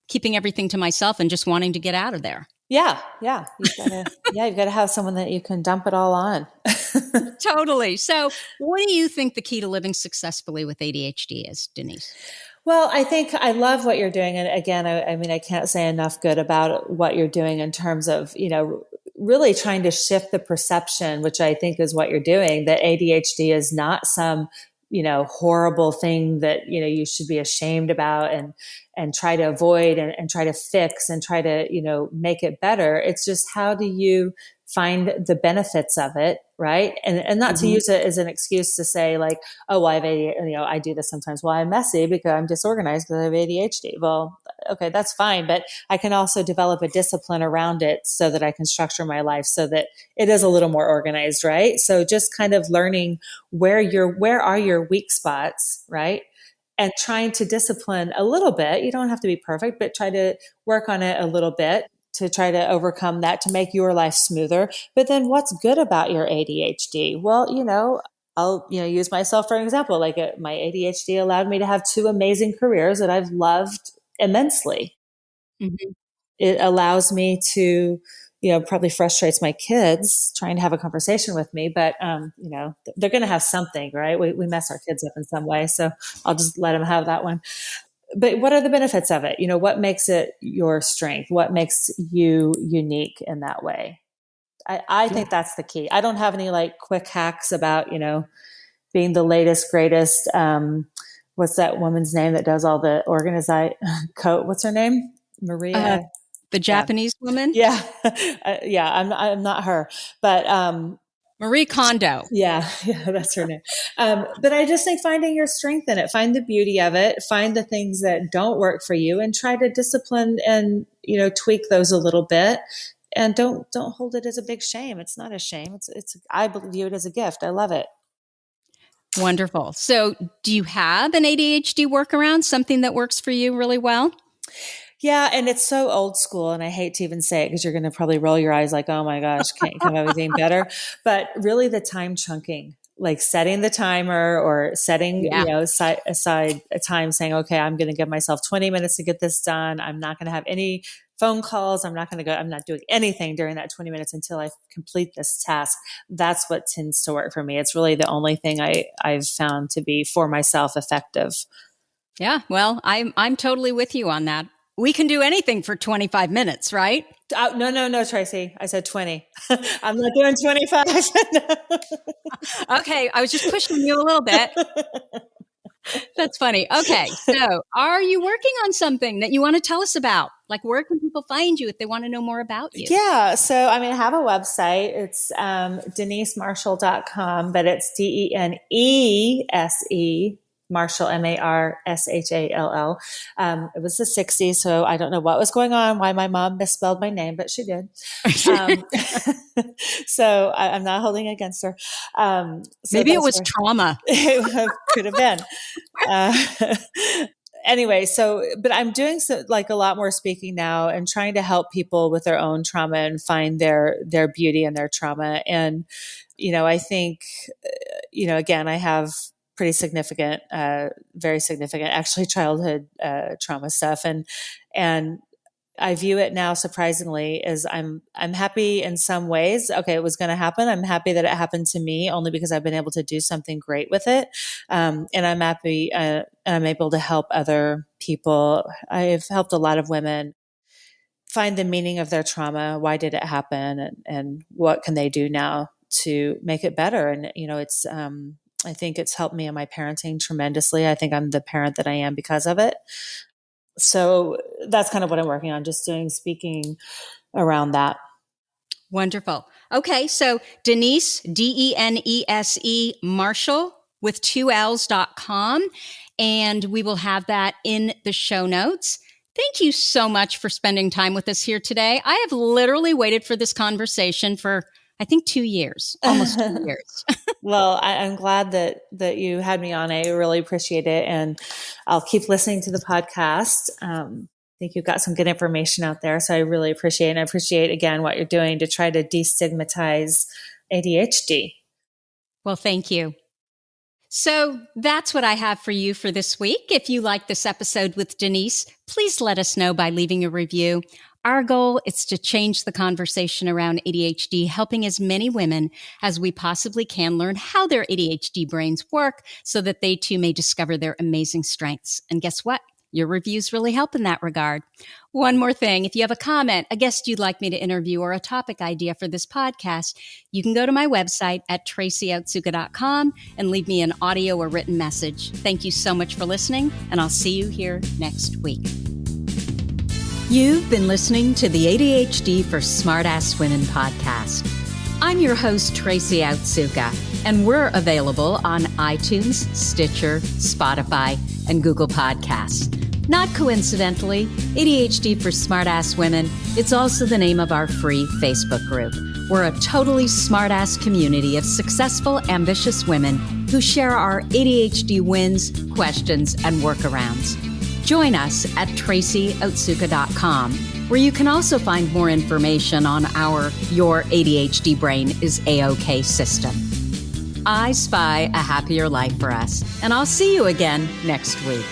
keeping everything to myself and just wanting to get out of there. Yeah, you've got to have someone that you can dump it all on. Totally. So, what do you think the key to living successfully with ADHD is, Denise? Well, I think I love what you're doing. And again, I mean, I can't say enough good about what you're doing in terms of, really trying to shift the perception, which I think is what you're doing, that ADHD is not some, horrible thing that, you should be ashamed about and try to avoid and try to fix and try to, make it better. It's just, how do you find the benefits of it, right? And not to use it as an excuse to say like, oh, well, I have ADHD, I do this sometimes. Well, I'm messy because I'm disorganized because I have ADHD. Well, okay, that's fine. But I can also develop a discipline around it so that I can structure my life so that it is a little more organized, right? So just kind of learning where are your weak spots, right? And trying to discipline a little bit. You don't have to be perfect, but try to work on it a little bit to try to overcome that, to make your life smoother. But then what's good about your ADHD? Well, I'll use myself for an example. Like my ADHD allowed me to have two amazing careers that I've loved immensely. Mm-hmm. It allows me to, probably frustrates my kids trying to have a conversation with me, but they're going to have something, right? We mess our kids up in some way, so I'll just let them have that one. But what are the benefits of it? What makes it your strength? What makes you unique in that way? I think that's the key. I don't have any like quick hacks about, being the latest, greatest. What's that woman's name that does all the coat? What's her name? Maria. The Japanese woman? Yeah. Yeah. I'm not her, but, Marie Kondo. Yeah, that's her name. But I just think finding your strength in it, find the beauty of it, find the things that don't work for you, and try to discipline and tweak those a little bit. And don't hold it as a big shame. It's not a shame. It's I view it as a gift. I love it. Wonderful. So, do you have an ADHD workaround? Something that works for you really well? Yeah, and it's so old school, and I hate to even say it because you're going to probably roll your eyes like, oh my gosh, can't you come up with anything better? But really the time chunking, like setting the timer or setting, aside a time saying, okay, I'm going to give myself 20 minutes to get this done. I'm not going to have any phone calls. I'm not doing anything during that 20 minutes until I complete this task. That's what tends to work for me. It's really the only thing I've found to be for myself effective. Yeah, well, I'm totally with you on that. We can do anything for 25 minutes, right? No, Tracy. I said 20. I'm not doing 25. Okay, I was just pushing you a little bit. That's funny. Okay, so are you working on something that you want to tell us about? Like, where can people find you if they want to know more about you? Yeah, so I have a website. It's denesemarshall.com, but it's DENESE Marshall, Marshall. It was the 60s, so I don't know what was going on, why my mom misspelled my name, but she did. So I'm not holding it against her. So maybe it was trauma. It could have been. Anyway, but I'm doing like a lot more speaking now and trying to help people with their own trauma and find their beauty in their trauma. And, I think, again, I have pretty significant, very significant, actually childhood trauma stuff. And I view it now, surprisingly, as I'm happy in some ways. Okay, it was going to happen. I'm happy that it happened to me only because I've been able to do something great with it. And I'm happy and I'm able to help other people. I've helped a lot of women find the meaning of their trauma. Why did it happen? And what can they do now to make it better? And, it's, I think it's helped me in my parenting tremendously. I think I'm the parent that I am because of it. So that's kind of what I'm working on, just doing speaking around that. Wonderful. Okay. So Denese, DENESE Marshall with 2Ls.com. And we will have that in the show notes. Thank you so much for spending time with us here today. I have literally waited for this conversation for, I think, 2 years, almost 2 years. Well, I'm glad that you had me on. I really appreciate it. And I'll keep listening to the podcast. I think you've got some good information out there. So I really appreciate it. And I appreciate, again, what you're doing to try to destigmatize ADHD. Well, thank you. So that's what I have for you for this week. If you like this episode with Denese, please let us know by leaving a review. Our goal is to change the conversation around ADHD, helping as many women as we possibly can learn how their ADHD brains work so that they too may discover their amazing strengths. And guess what? Your reviews really help in that regard. One more thing, if you have a comment, a guest you'd like me to interview, or a topic idea for this podcast, you can go to my website at tracyoutsuka.com and leave me an audio or written message. Thank you so much for listening, and I'll see you here next week. You've been listening to the ADHD for Smartass Women podcast. I'm your host, Tracy Outsuka, and we're available on iTunes, Stitcher, Spotify, and Google Podcasts. Not coincidentally, ADHD for Smartass Women, it's also the name of our free Facebook group. We're a totally smartass community of successful, ambitious women who share our ADHD wins, questions, and workarounds. Join us at tracyoutsuka.com, where you can also find more information on our Your ADHD Brain is A-OK system. I spy a happier life for us, and I'll see you again next week.